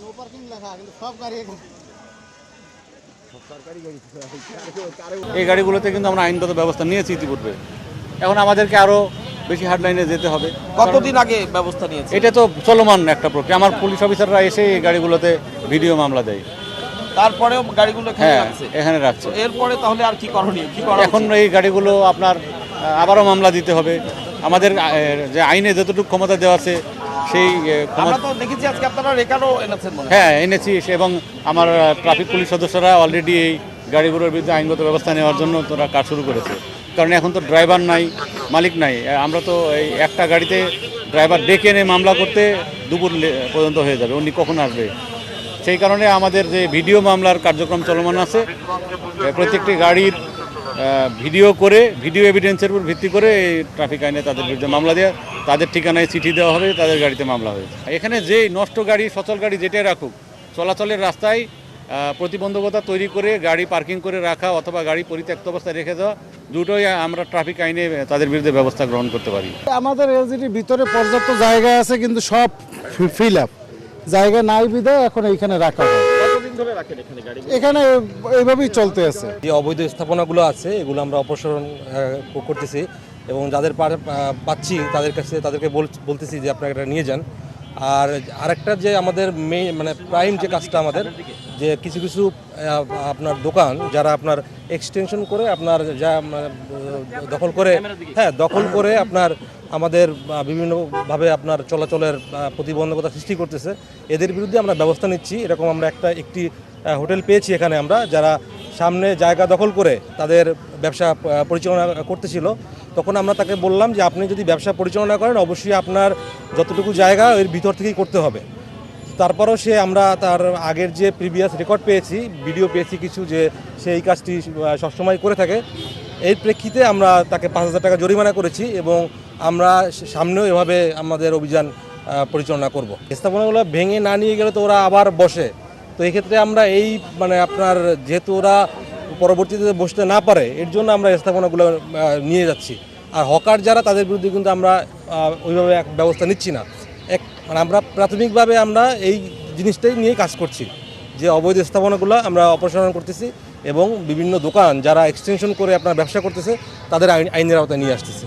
No parking লেখা কিন্তু সব গাড়ি এই গাড়িগুলোতে কিন্তু আমরা আইনগত ব্যবস্থা নিয়েছি ইতিপূর্বে। এখন আমাদেরকে আরও বেশি হার্ডলাইনে যেতে হবে। কতদিন আগে ব্যবস্থা নিয়েছে? এটা তো চলমান একটা প্রক্রিয়া। আমার পুলিশ অফিসাররা এসে এই গাড়িগুলোতে ভিডিও মামলা দেয়, তারপরেও গাড়িগুলো এখানে রাখছে। এরপরে তাহলে আর কি করণীয়, কি করা এখন এই গাড়িগুলো আপনার আবারও মামলা দিতে হবে। আমাদের যে আইনে যতটুকু ক্ষমতা দেওয়া আছে সেই আমরা তো দেখেছি আজকে আপনারা রেকারও এনেছেন মনে হয়। হ্যাঁ এনেছি, এবং আমার ট্রাফিক পুলিশ সদস্যরা অলরেডি এই গাড়িগুলোর বিরুদ্ধে আইনগত ব্যবস্থা নেওয়ার জন্য তোরা কাজ শুরু করেছে। কারণ এখন তো ড্রাইভার নাই, মালিক নাই। আমরা তো এই একটা গাড়িতে ড্রাইভার ডেকে এনে মামলা করতে দুপুর পর্যন্ত হয়ে যাবে, উনি কখন আসবে। সেই কারণে আমাদের যে ভিডিও মামলার কার্যক্রম চলমান আছে, প্রত্যেকটি গাড়ির ভিডিও এভিডেন্সের উপর ভিত্তি করে এই ট্রাফিক আইনে তাদের বিরুদ্ধে মামলা দেওয়া, তাদের ঠিকানায় চিঠি দেওয়া হবে, তাদের গাড়িতে মামলা হয়েছে। এখানে যেই নষ্ট গাড়ি, সচল গাড়ি যেটাই রাখুক, চলাচলের রাস্তায় প্রতিবন্ধকতা তৈরি করে গাড়ি পার্কিং করে রাখা অথবা গাড়ি পরিত্যক্ত অবস্থায় রেখে দেওয়া, দুটোই আমরা ট্রাফিক আইনে তাদের বিরুদ্ধে ব্যবস্থা গ্রহণ করতে পারি। আমাদের এলজিডির ভিতরে পর্যাপ্ত জায়গা আছে, কিন্তু সব ফিল আপ, জায়গা নাই বিধায় এখন এইখানে রাখা হয়। এখানে এইভাবেই চলতে আছে। যে অবৈধ স্থাপনাগুলো আছে এগুলো আমরা অপসারণ করতেছি, এবং যাদের পাচ্ছি তাদেরকে বলতেছি যে আপনারা এটা নিয়ে যান। আর আরেকটা যে আমাদের প্রাইম যে কাজটা আমাদের, যে কিছু কিছু আপনার দোকান যারা আপনার এক্সটেনশন করে আপনার যা দখল করে আপনার আমাদের বিভিন্নভাবে আপনার চলাচলের প্রতিবন্ধকতা সৃষ্টি করতেছে, এদের বিরুদ্ধে আমরা ব্যবস্থা নিচ্ছি। এরকম আমরা একটি হোটেল পেয়েছি এখানে আমরা, যারা সামনে জায়গা দখল করে তাদের ব্যবসা পরিচালনা করতেছিল। তখন আমরা তাকে বললাম যে আপনি যদি ব্যবসা পরিচালনা করেন অবশ্যই আপনার যতটুকু জায়গা এর ভিতর থেকেই করতে হবে। তারপরেও আমরা তার আগের যে প্রিভিয়াস রেকর্ড পেয়েছি, ভিডিও পেয়েছি কিছু, যে সেই কাজটি সবসময় করে থাকে। এর প্রেক্ষিতে আমরা তাকে 5,000 টাকা জরিমানা করেছি, এবং আমরা সামনেও এভাবে আমাদের অভিযান পরিচালনা করব। স্থাপনাগুলো ভেঙে না নিয়ে গেলে তো ওরা আবার বসে, তো এক্ষেত্রে আমরা আপনার যেহেতু ওরা পরবর্তীতে বসতে না পারে, এর জন্য আমরা স্থাপনাগুলো নিয়ে যাচ্ছি। আর হকার যারা, তাদের বিরুদ্ধে কিন্তু আমরা ওইভাবে ব্যবস্থা নিচ্ছি না। আমরা প্রাথমিকভাবে আমরা এই জিনিসটাই নিয়ে কাজ করছি, যে অবৈধ স্থাপনাগুলো আমরা অপসারণ করতেছি, এবং বিভিন্ন দোকান যারা এক্সটেনশন করে আপনার ব্যবসা করতেছে তাদের আইনের আওতায় নিয়ে আসতেছি।